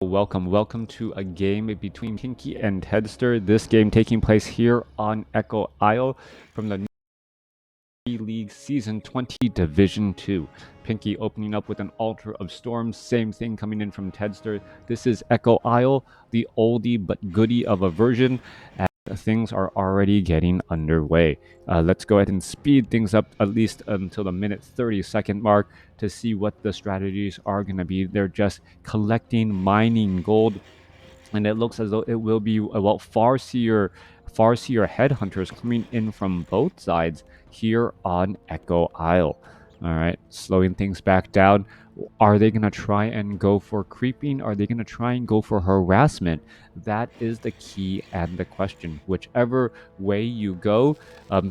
Welcome to a game between P1nke and Teddster. This game taking place here on Echo Isle from the League Season 20 Division 2. P1nke opening up with an Altar of Storms, same thing coming in from Teddster. This is Echo Isle, the oldie but goodie of a version, and things are already getting underway. Let's go ahead and speed things up at least until the minute 30-second mark to see what the strategies are going to be. They're just collecting, mining gold, and it looks as though it will be Farseer headhunters coming in from both sides here on Echo Isle. All right, slowing things back down. Are they going to try and go for creeping? Are they going to try and go for harassment? That is the key and the question. Whichever way you go,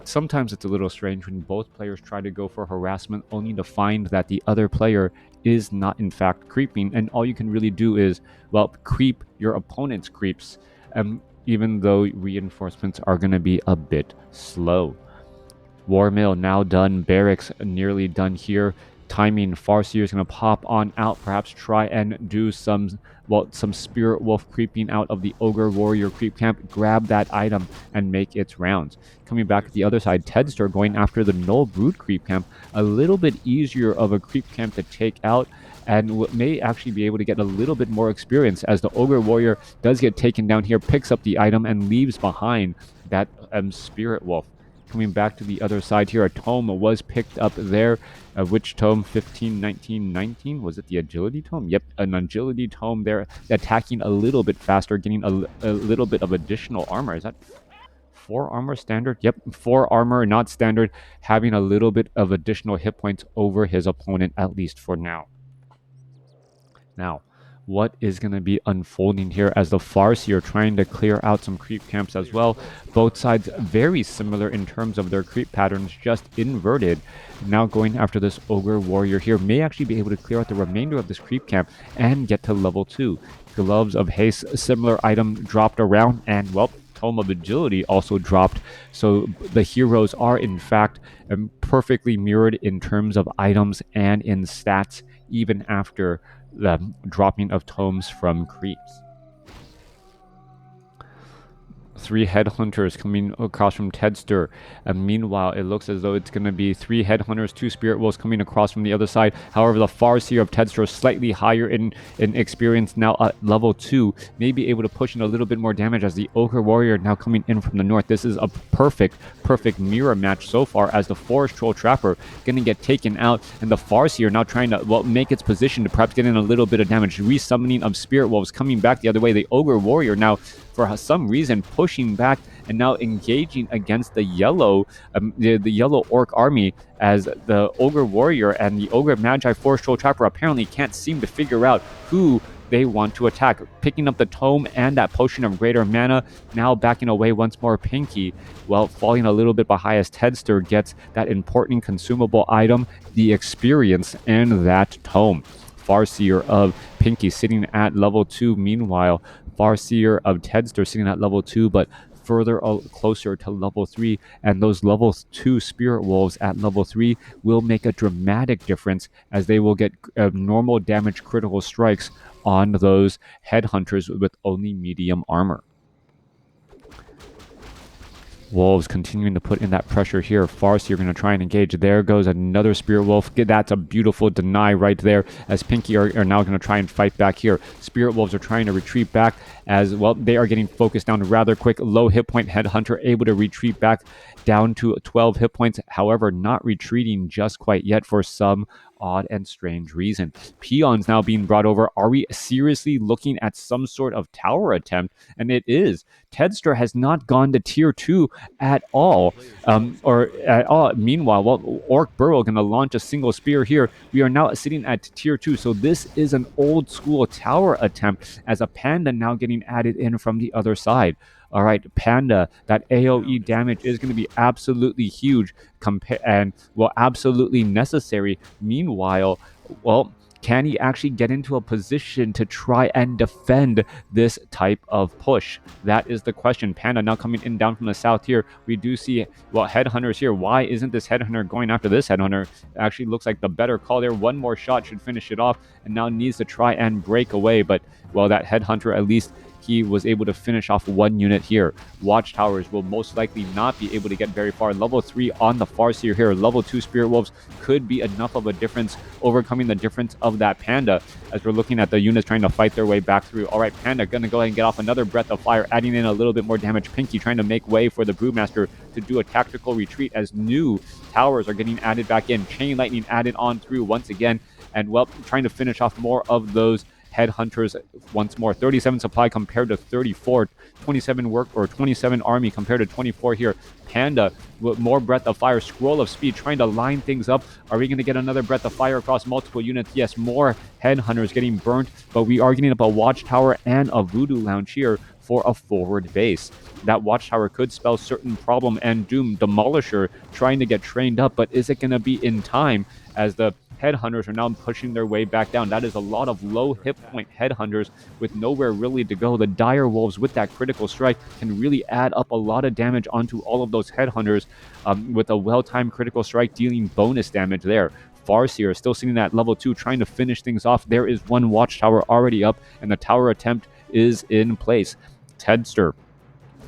sometimes it's a little strange when both players try to go for harassment only to find that the other player is not in fact creeping, and all you can really do is, creep your opponent's creeps, even though reinforcements are going to be a bit slow. War Mill now done, barracks nearly done here. Timing, Farseer is going to pop on out, perhaps try and do some Spirit Wolf creeping out of the Ogre Warrior creep camp, grab that item and make its rounds. Coming back to the other side, Teddster going after the Null Brood creep camp, a little bit easier of a creep camp to take out, and may actually be able to get a little bit more experience as the Ogre Warrior does get taken down here, picks up the item and leaves behind that Spirit Wolf. Coming back to the other side here, a tome was picked up there. Which tome? 15, 19, 19? Was it the agility tome? Yep, an agility tome there, attacking a little bit faster, getting a little bit of additional armor. Is that 4 armor standard? Yep, 4 armor, not standard, having a little bit of additional hit points over his opponent, at least for now. Now, what is going to be unfolding here as the Farseer trying to clear out some creep camps as well. Both sides very similar in terms of their creep patterns, just inverted. Now going after this Ogre Warrior here, may actually be able to clear out the remainder of this creep camp and get to level 2. Gloves of Haste, similar item dropped around, and Tome of Agility also dropped. So the heroes are in fact perfectly mirrored in terms of items and in stats, even after the dropping of tomes from creeps. 3 headhunters coming across from Teddster. Meanwhile, it looks as though it's going to be 3 headhunters, 2 spirit wolves coming across from the other side. However, the Farseer of Teddster is slightly higher in experience, now at level 2, may be able to push in a little bit more damage as the Ogre Warrior now coming in from the north. This is a perfect mirror match so far, as the Forest Troll Trapper going to get taken out, and the Farseer now trying to make its position to perhaps get in a little bit of damage. Resummoning of spirit wolves coming back the other way. The Ogre Warrior now, for some reason, pushing back and now engaging against the yellow orc army, as the Ogre Warrior and the Ogre Magi Forest Troll Trapper apparently can't seem to figure out who they want to attack. Picking up the tome and that potion of greater mana, now backing away once more. P1nke, falling a little bit behind as Teddster gets that important consumable item, the experience, and that tome. Farseer of P1nke sitting at level 2. Meanwhile, Farseer of Teddster sitting at level 2, but further closer to level 3, and those level 2 spirit wolves at level 3 will make a dramatic difference, as they will get normal damage critical strikes on those headhunters with only medium armor. Wolves continuing to put in that pressure here. Farseer going to try and engage. There goes another Spirit Wolf. That's a beautiful deny right there, as P1nke are now going to try and fight back here. Spirit Wolves are trying to retreat back, as they are getting focused down rather quick. Low hit point Headhunter able to retreat back down to 12 hit points. However, not retreating just quite yet for some odd and strange reason. Peons now being brought over. Are we seriously looking at some sort of tower attempt? And it is. Teddster has not gone to tier 2 at all. Meanwhile, Orc Burrow going to launch a single spear here. We are now sitting at tier 2. So this is an old school tower attempt, as a Panda now getting added in from the other side. All right, Panda, that AoE damage is going to be absolutely huge and absolutely necessary. Meanwhile, Can he actually get into a position to try and defend this type of push? That is the question. Panda now coming in down from the south here. We do see, well, Headhunters here. Why isn't this Headhunter going after this Headhunter? Actually looks like the better call there. One more shot should finish it off, and now needs to try and break away. But, well, that Headhunter, at least he was able to finish off one unit here. Watchtowers will most likely not be able to get very far. Level 3 on the Farseer here. Level 2 Spirit Wolves could be enough of a difference, overcoming the difference of that Panda, as we're looking at the units trying to fight their way back through. All right, Panda going to go ahead and get off another Breath of Fire, adding in a little bit more damage. P1nke trying to make way for the Brewmaster to do a tactical retreat as new towers are getting added back in. Chain Lightning added on through once again, and, well, trying to finish off more of those Headhunters once more. 37 supply compared to 34. 27 work, or 27 army compared to 24 here. Panda with more Breath of Fire. Scroll of Speed trying to line things up. Are we going to get another Breath of Fire across multiple units? Yes, more Headhunters getting burnt, but we are getting up a Watchtower and a Voodoo Lounge here for a forward base. That Watchtower could spell certain problem and doom. Demolisher trying to get trained up, but is it going to be in time, as the Headhunters are now pushing their way back down? That is a lot of low hit point Headhunters with nowhere really to go. The Dire Wolves with that critical strike can really add up a lot of damage onto all of those Headhunters, with a well-timed critical strike dealing bonus damage there. Farseer still sitting at level 2, trying to finish things off. There is one Watchtower already up, and the tower attempt is in place. Teddster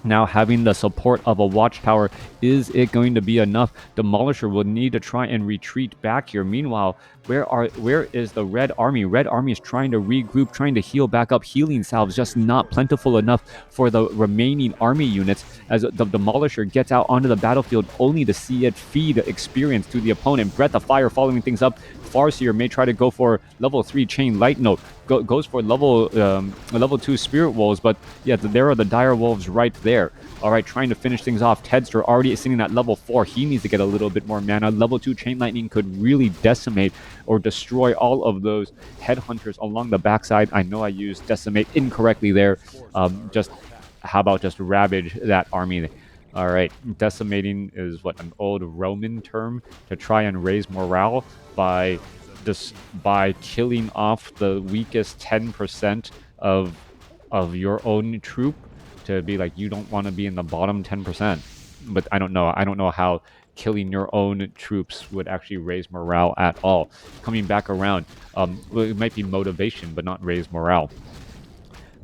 now having the support of a Watchtower. Is it going to be enough? Demolisher will need to try and retreat back here. Meanwhile, where is the Red Army? Red Army is trying to regroup, trying to heal back up. Healing salves just not plentiful enough for the remaining army units, as the Demolisher gets out onto the battlefield only to see it feed experience to the opponent. Breath of Fire following things up. Farseer may try to go for level 3 Chain Light Note. Goes for level 2 Spirit Wolves, but yeah, there are the Dire Wolves right there. All right, trying to finish things off. Teddster already sitting at level 4. He needs to get a little bit more mana. Level 2 Chain Lightning could really decimate or destroy all of those Headhunters along the backside. I know I used decimate incorrectly there. How about just ravage that army? All right, decimating is what, an old Roman term to try and raise morale by killing off the weakest 10% of your own troop, to be like, you don't want to be in the bottom 10%. But I don't know how killing your own troops would actually raise morale at all. Coming back around, it might be motivation, but not raise morale.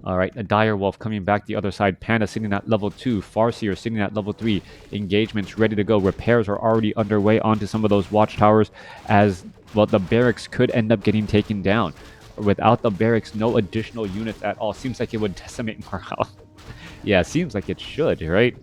All right, a Dire Wolf coming back the other side. Panda sitting at level 2. Farseer sitting at level 3. Engagements ready to go. Repairs are already underway onto some of those Watchtowers, as, well, the barracks could end up getting taken down. Without the barracks, no additional units at all. Seems like it would decimate morale. Yeah, seems like it should, right?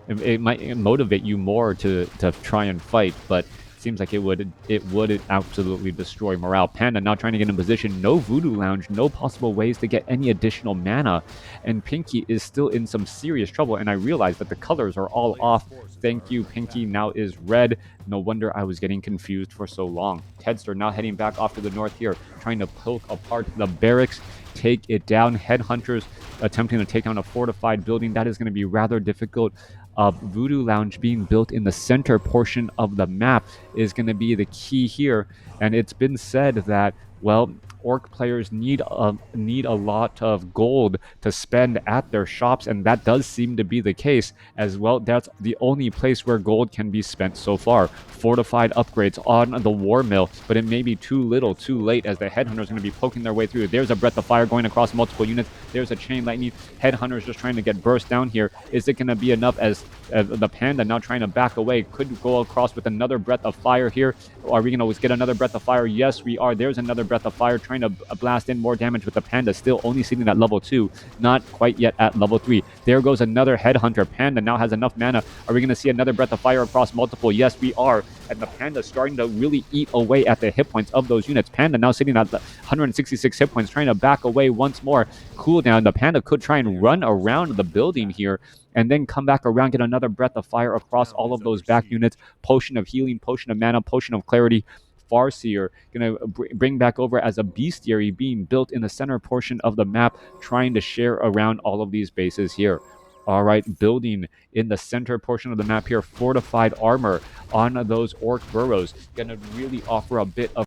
It might motivate you more to try and fight, but seems like it would absolutely destroy morale. Panda now trying to get in position. No Voodoo Lounge, no possible ways to get any additional mana, and P1nke is still in some serious trouble. And I realized that the colors are all off. Thank you, P1nke now is red. No wonder I was getting confused for so long. Teddster now heading back off to the north here, trying to poke apart the barracks, take it down. Headhunters attempting to take down a fortified building. That is going to be rather difficult. Voodoo Lounge being built in the center portion of the map is going to be the key here. And it's been said that, well, Orc players need a lot of gold to spend at their shops, and that does seem to be the case as well. That's the only place where gold can be spent so far. Fortified upgrades on the War Mill, but it may be too little, too late, as the Headhunter is going to be poking their way through. There's a Breath of Fire going across multiple units. There's a Chain Lightning. Headhunters just trying to get burst down here. Is it going to be enough, as the Panda now trying to back away? Could go across with another Breath of Fire here. Are we going to get another Breath of Fire? Yes, we are. There's another Breath of Fire trying to blast in more damage, with the Panda still only sitting at level 2, not quite yet at level 3. There goes another Headhunter. Panda now has enough mana. Are we going to see another Breath of Fire across multiple? Yes, we are. And the Panda starting to really eat away at the hit points of those units. Panda now sitting at 166 hit points, trying to back away once more. Cooldown. The Panda could try and run around the building here, and then come back around, get another Breath of Fire across all of those back units. Potion of Healing, Potion of Mana, Potion of Clarity. Farseer going to bring back over as a bestiary being built in the center portion of the map, trying to share around all of these bases here. All right, building in the center portion of the map here. Fortified armor on those Orc burrows. Going to really offer a bit of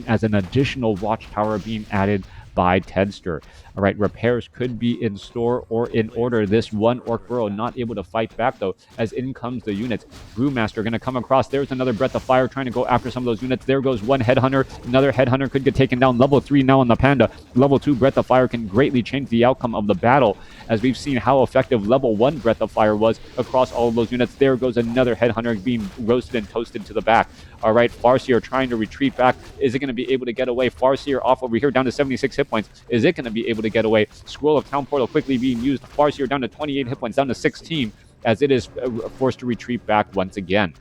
as an additional watchtower being added by Teddster. All right, repairs could be in store or in order. This one Orc Burrow not able to fight back, though, as in comes the units. Brewmaster going to come across. There's another Breath of Fire trying to go after some of those units. There goes one Headhunter. Another Headhunter could get taken down. Level 3 now on the Panda. Level 2 Breath of Fire can greatly change the outcome of the battle, as we've seen how effective Level 1 Breath of Fire was across all of those units. There goes another Headhunter being roasted and toasted to the back. All right, Farseer trying to retreat back. Is it going to be able to get away? Farseer off over here down to 76 hit points. Is it going to be able to get away? Scroll of Town Portal quickly being used. Farseer down to 28 hit points, down to 16, as it is forced to retreat back once again.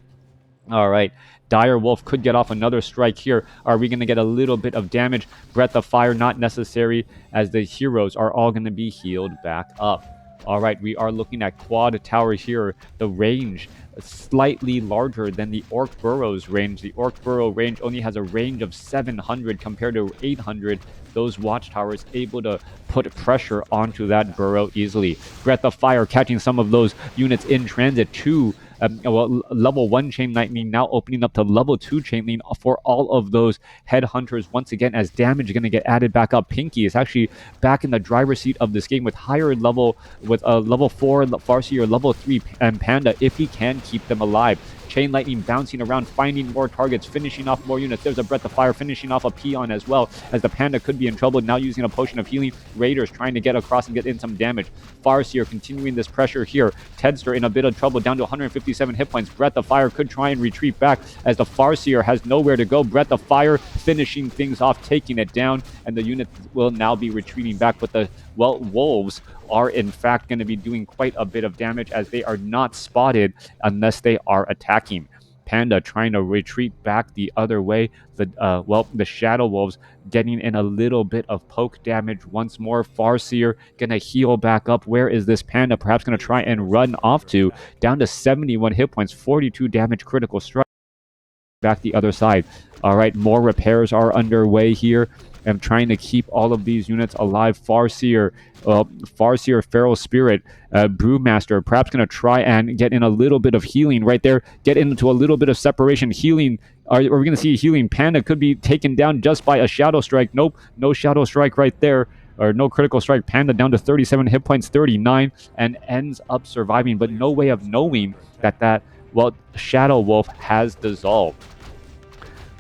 All right, Dire Wolf could get off another strike here. Are we going to get a little bit of damage? Breath of Fire not necessary, as the heroes are all going to be healed back up. All right, we are looking at Quad Tower here. The range slightly larger than the Orc Burrow's range. The Orc Burrow range only has a range of 700 compared to 800. Those watchtowers able to put pressure onto that burrow easily. Breath of Fire catching some of those units in transit to level 1 Chain Lightning, now opening up to level 2 Chain Lightning for all of those Headhunters once again, as damage going to get added back up. P1nke is actually back in the driver's seat of this game with higher level, with a level 4 Farseer or level 3 Panda, if he can keep them alive. Chain Lightning bouncing around, finding more targets, finishing off more units. There's a Breath of Fire finishing off a P1 as well, as the Panda could be in trouble, now using a Potion of Healing. Raiders trying to get across and get in some damage. Farseer continuing this pressure here. Teddster in a bit of trouble, down to 157 hit points. Breath of Fire could try and retreat back, as the Farseer has nowhere to go. Breath of Fire finishing things off, taking it down, and the unit will now be retreating back, but the wolves are in fact going to be doing quite a bit of damage, as they are not spotted unless they are attacking. Panda trying to retreat back the other way. The Shadow Wolves getting in a little bit of poke damage once more. Farseer gonna heal back up. Where is this Panda perhaps gonna try and run off to? Down to 71 hit points, 42 damage, critical strike. Back the other side. All right, more repairs are underway here. I'm trying to keep all of these units alive. Farseer, Feral Spirit, Brewmaster, perhaps going to try and get in a little bit of healing right there. Get into a little bit of separation. Healing. Are we going to see healing? Panda could be taken down just by a Shadow Strike. Nope, no Shadow Strike right there. Or no critical strike. Panda down to 37 hit points, 39, and ends up surviving. But no way of knowing that Shadow Wolf has dissolved.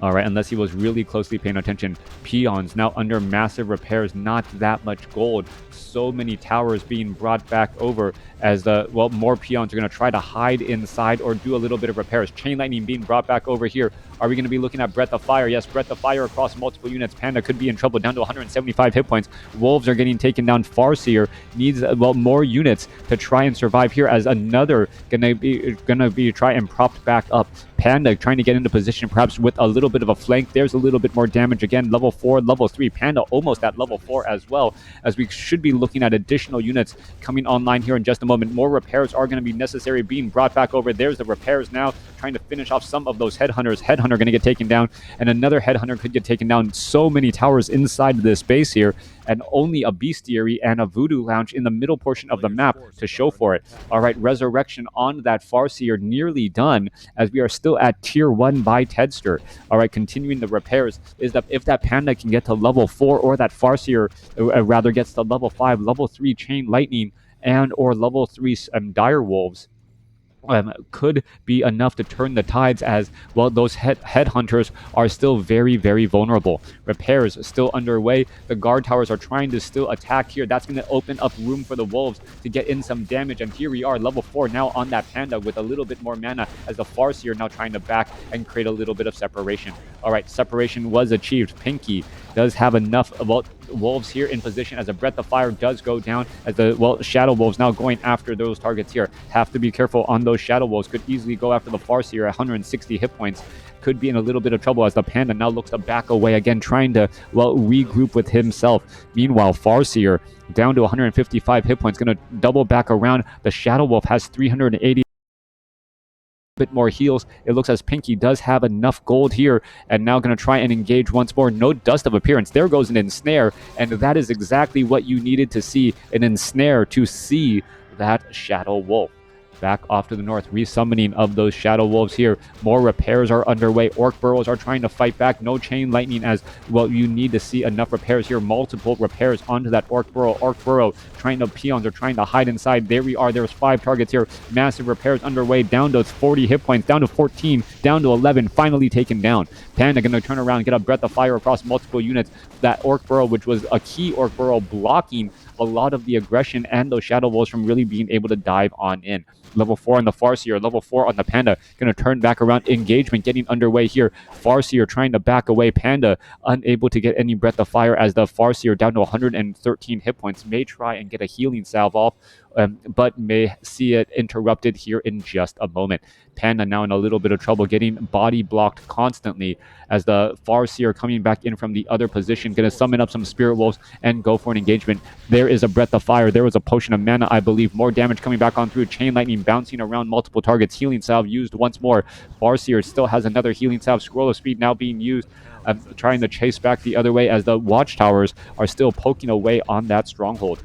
All right, unless he was really closely paying attention. Peons now under massive repairs, not that much gold. So many towers being brought back over, as more peons are going to try to hide inside or do a little bit of repairs. Chain Lightning being brought back over here. Are we going to be looking at Breath of Fire? Yes, Breath of Fire across multiple units. Panda could be in trouble, down to 175 hit points. Wolves are getting taken down. Farseer needs more units to try and survive here, as another gonna be try and propped back up. Panda trying to get into position, perhaps with a little bit of a flank. There's a little bit more damage again. Level 4, level 3. Panda almost at level 4 as well, as we should be looking at additional units coming online here in just a moment. More repairs are going to be necessary, being brought back over. There's the repairs now, trying to finish off some of those Headhunters. Headhunter going to get taken down, and another Headhunter could get taken down. So many towers inside this base here, and only a Bestiary and a Voodoo Lounge in the middle portion of the map to show for it. All right, Resurrection on that Farseer nearly done, as we are still at tier 1 by Teddster. All right, continuing the repairs is that if that Panda can get to level 4, or that Farseer rather gets to level 5, level 3 Chain Lightning, and or level 3 Dire Wolves, could be enough to turn the tides, as those headhunters are still very, very vulnerable. Repairs still underway. The guard towers are trying to still attack here. That's going to open up room for the wolves to get in some damage, and here we are, level 4 now on that Panda with a little bit more mana, as the Farseer now trying to back and create a little bit of separation. All right, separation was achieved. P1nke does have enough wolves here in position, as a Breath of Fire does go down, as the Shadow Wolves now going after those targets here. Have to be careful on those Shadow Wolves. Could easily go after the Farseer at 160 hit points. Could be in a little bit of trouble, as the Panda now looks to back away again, trying to regroup with himself. Meanwhile, Farseer down to 155 hit points, going to double back around. The Shadow Wolf has 380 bit more heals. It looks as P1nke does have enough gold here, and now going to try and engage once more. No Dust of Appearance. There goes an Ensnare, and that is exactly what you needed to see, an Ensnare to see that Shadow Wolf. back off to the north. Resummoning of those Shadow Wolves here. More repairs are underway. Orc Burrows are trying to fight back. No Chain Lightning as well. You need to see enough repairs here. Multiple repairs onto that Orc Burrow. Orc Burrow trying to peons are trying to hide inside. There we are. There's 5 targets here. Massive repairs underway. Down to 40 hit points. Down to 14. Down to 11. Finally taken down. Panda going to turn around, get a breath of fire across multiple units. That Orc Burrow, which was a key Orc Burrow, blocking a lot of the aggression and those Shadow Wolves from really being able to dive on in. Level 4 on the Farseer, level 4 on the Panda. Going to turn back around. Engagement getting underway here. Farseer trying to back away. Panda unable to get any breath of fire as the Farseer down to 113 hit points. May try and get a healing salve off, but may see it interrupted here in just a moment. Panda now in a little bit of trouble, getting body blocked constantly as the Farseer coming back in from the other position. Going to summon up some Spirit Wolves and go for an engagement. There is a breath of fire. There was a potion of mana, I believe. More damage coming back on through. Chain Lightning bouncing around multiple targets. Healing salve used once more. Farseer still has another healing salve. Scroll of Speed now being used, trying to chase back the other way as the Watchtowers are still poking away on that stronghold.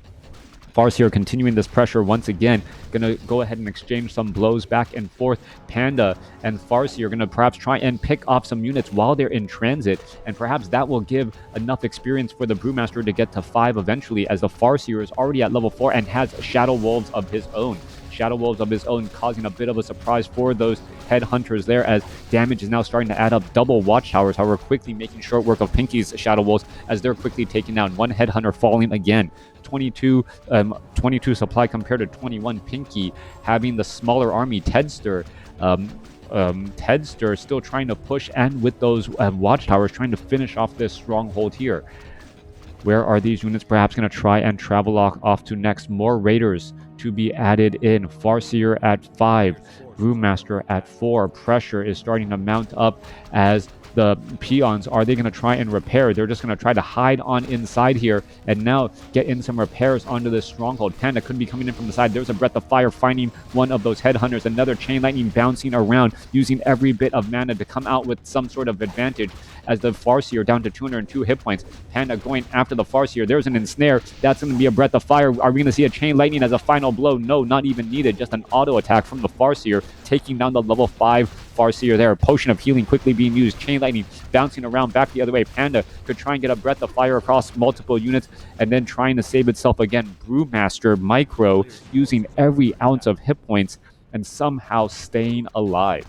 Farseer continuing this pressure once again. Going to go ahead and exchange some blows back and forth. Panda and Farseer are going to perhaps try and pick off some units while they're in transit, and perhaps that will give enough experience for the Brewmaster to get to 5 eventually, as the Farseer is already at level 4 and has Shadow Wolves of his own. Shadow Wolves of his own, causing a bit of a surprise for those headhunters there, as damage is now starting to add up. Double Watchtowers, however, quickly making short work of Pinke's Shadow Wolves as they're quickly taken down. One headhunter falling again. 22 supply compared to 21. P1nke having the smaller army. Teddster still trying to push, and with those Watchtowers trying to finish off this stronghold here. Where are these units perhaps going to try and travel off to next? More Raiders to be added in. Farseer at 5. Brewmaster at 4. Pressure is starting to mount up as the peons, are they going to try and repair? They're just going to try to hide on inside here and now get in some repairs onto this stronghold. Panda could be coming in from the side. There's a breath of fire finding one of those headhunters. Another Chain Lightning bouncing around, using every bit of mana to come out with some sort of advantage as the Farseer down to 202 hit points. Panda going after the Farseer. There's an ensnare. That's going to be a breath of fire. Are we going to see a Chain Lightning as a final blow? No, not even needed. Just an auto attack from the Farseer, taking down the level 5 Farseer there. Potion of healing quickly being used. Chain Lightning bouncing around back the other way. Panda could try and get a breath of fire across multiple units and then trying to save itself again. Brewmaster Micro using every ounce of hit points and somehow staying alive.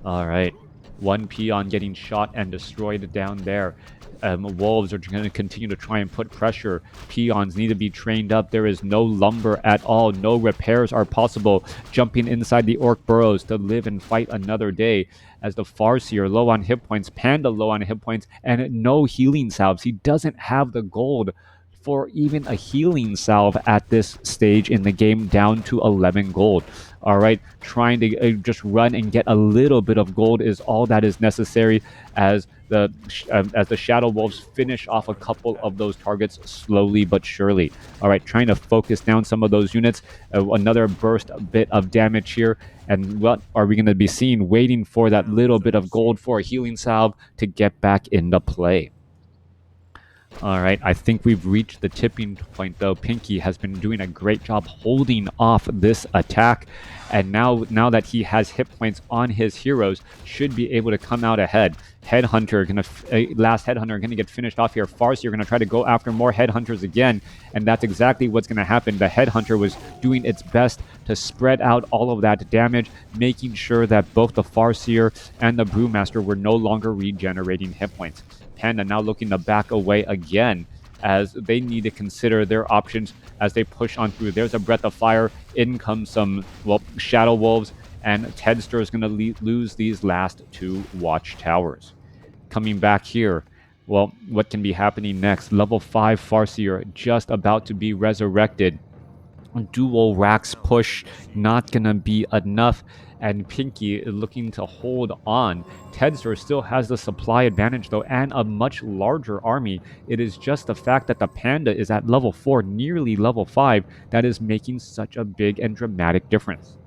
All right. One peon getting shot and destroyed down there. Wolves are going to continue to try and put pressure. Peons need to be trained up. There is no lumber at all. No repairs are possible. Jumping inside the Orc Burrows to live and fight another day. As the Farseer low on hit points, Panda low on hit points, and no healing salves. He doesn't have the gold for even a healing salve at this stage in the game, down to 11 gold. All right, trying to just run and get a little bit of gold is all that is necessary as the Shadow Wolves finish off a couple of those targets slowly but surely. All right, trying to focus down some of those units. Another burst bit of damage here. And what are we going to be seeing? Waiting for that little bit of gold for a healing salve to get back into play. All right, I think we've reached the tipping point, though. P1nke has been doing a great job holding off this attack, and now that he has hit points on his heroes, should be able to come out ahead. Headhunter last Headhunter gonna get finished off here. Farseer gonna try to go after more Headhunters again, and that's exactly what's gonna happen. The Headhunter was doing its best to spread out all of that damage, making sure that both the Farseer and the Brewmaster were no longer regenerating hit points. Panda now looking to back away again as they need to consider their options as they push on through. There's a breath of fire. In comes some, Shadow Wolves, and Teddster is going to lose these last 2 Watchtowers. Coming back here, what can be happening next? Level 5 Farseer just about to be resurrected. Dual racks push not going to be enough, and P1nke is looking to hold on. Teddster still has the supply advantage, though, and a much larger army. It is just the fact that the Panda is at level 4, nearly level 5, that is making such a big and dramatic difference.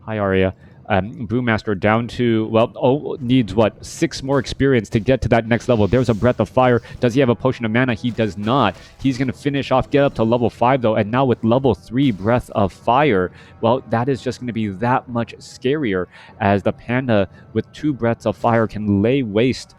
Hi, Arya. Brewmaster down to, well, needs what? 6 more experience to get to that next level. There's a Breath of Fire. Does he have a Potion of Mana? He does not. He's going to finish off, get up to level 5 though, and now with level 3 Breath of Fire, well, that is just going to be that much scarier, as the Panda with 2 Breaths of Fire can lay waste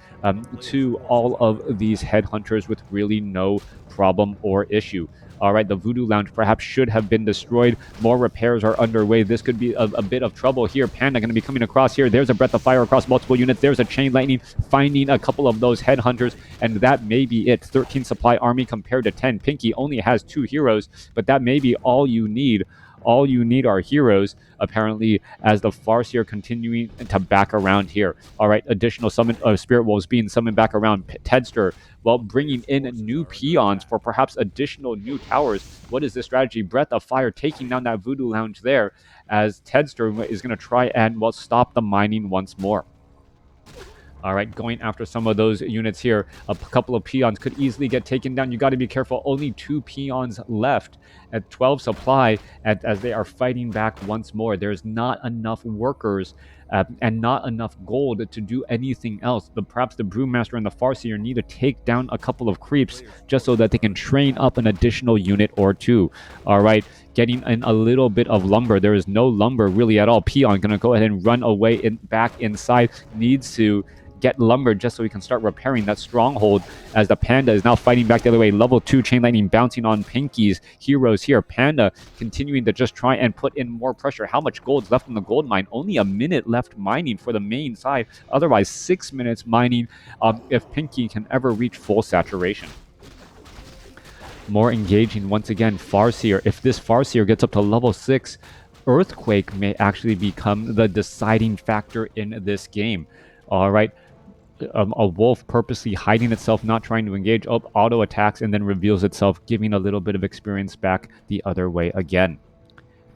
to all of these headhunters with really no problem or issue. All right, the Voodoo Lounge perhaps should have been destroyed. More repairs are underway. This could be a bit of trouble here. Panda going to be coming across here. There's a Breath of Fire across multiple units. There's a Chain Lightning finding a couple of those headhunters, and that may be it. 13 supply army compared to 10. P1nke only has 2 heroes, but that may be all you need. All you need are heroes, apparently, as the Farseer continuing to back around here. All right, additional summon Spirit Wolves being summoned back around. Teddster, well, bringing in new peons for perhaps additional new towers. What is this strategy? Breath of Fire taking down that Voodoo Lounge there, as Teddster is going to try and, well, stop the mining once more. All right, going after some of those units here. A couple of peons could easily get taken down. You got to be careful. Only 2 peons left at 12 supply as they are fighting back once more. There's not enough workers and not enough gold to do anything else. Perhaps the Brewmaster and the Farseer need to take down a couple of creeps just so that they can train up an additional unit or 2. All right, getting in a little bit of lumber. There is no lumber really at all. Peon going to go ahead and run away back inside. Needs to get lumber just so we can start repairing that stronghold, as the Panda is now fighting back the other way. Level 2 Chain Lightning bouncing on P1nke's heroes here. Panda continuing to just try and put in more pressure. How much gold's left in the gold mine? Only a minute left mining for the main side. Otherwise, 6 minutes mining if P1nke can ever reach full saturation. More engaging once again. Farseer. If this Farseer gets up to level 6, Earthquake may actually become the deciding factor in this game. All right. A wolf purposely hiding itself, not trying to engage, auto attacks, and then reveals itself, giving a little bit of experience back the other way again.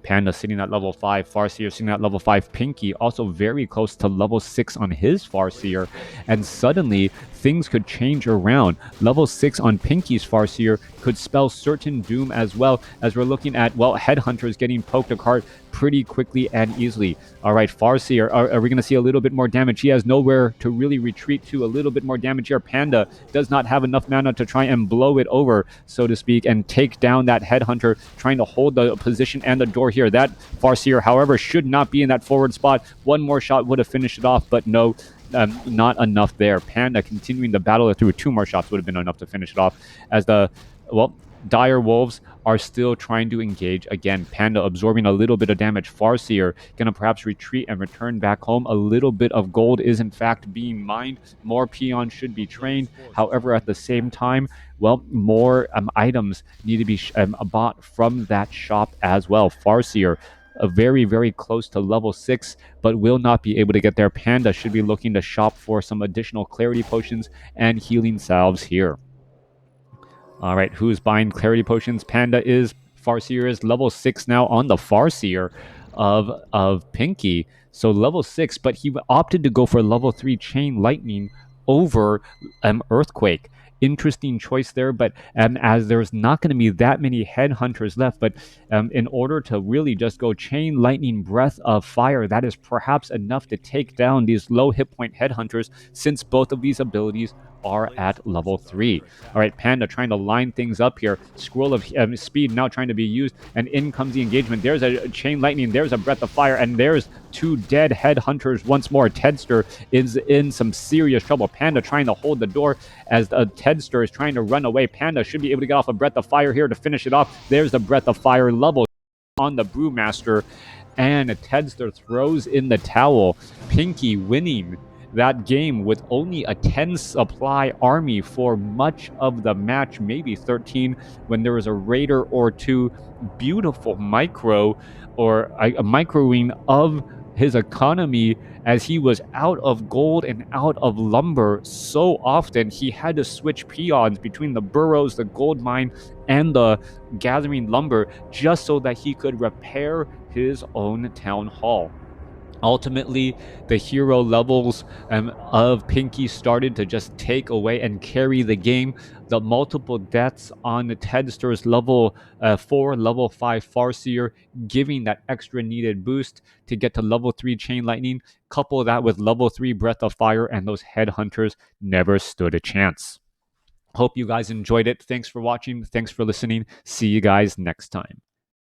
Panda sitting at level 5, Farseer sitting at level 5, P1nke also very close to level 6 on his Farseer, and suddenly things could change around. Level 6 on P1nke's Farseer could spell certain doom, as well as we're looking at, well, headhunters getting poked apart pretty quickly and easily. All right, Farseer, are we going to see a little bit more damage? He has nowhere to really retreat to. A little bit more damage here. Panda does not have enough mana to try and blow it over, so to speak, and take down that headhunter, trying to hold the position and the door here. That Farseer, however, should not be in that forward spot. One more shot would have finished it off, but no, not enough there. Panda continuing the battle through. 2 more shots would have been enough to finish it off, as the, well, dire wolves are still trying to engage. Again, Panda absorbing a little bit of damage. Farseer gonna perhaps retreat and return back home. A little bit of gold is in fact being mined. More peons should be trained. However, at the same time, well, more items need to be bought from that shop as well. Farseer very, very close to level 6, but will not be able to get there. Panda should be looking to shop for some additional clarity potions and healing salves here. All right, who's buying clarity potions? Panda is. Farseer is level 6 now on the Farseer of P1nke. So level 6, but he opted to go for level 3 Chain Lightning over Earthquake. Interesting choice there, but as there's not going to be that many headhunters left, but in order to really just go Chain Lightning, Breath of Fire, that is perhaps enough to take down these low hit point headhunters, since both of these abilities are at level 3. All right, Panda trying to line things up here. Scroll of Speed now trying to be used, and in comes the engagement. There's a Chain Lightning, there's a Breath of Fire, and there's 2 dead headhunters once more. Teddster is in some serious trouble. Panda trying to hold the door as Teddster is trying to run away. Panda should be able to get off a Breath of Fire here to finish it off. There's the Breath of Fire level on the Brewmaster, and Teddster throws in the towel. P1nke winning that game with only a 10 supply army for much of the match, maybe 13 when there was a raider or 2. Beautiful micro, or a microing of his economy, as he was out of gold and out of lumber so often. He had to switch peons between the burrows, the gold mine, and the gathering lumber, just so that he could repair his own town hall. Ultimately, the hero levels of P1nke started to just take away and carry the game. The multiple deaths on the Teddster's level 4, level 5 Farseer, giving that extra needed boost to get to level 3 Chain Lightning. Couple that with level 3 Breath of Fire, and those Headhunters never stood a chance. Hope you guys enjoyed it. Thanks for watching. Thanks for listening. See you guys next time.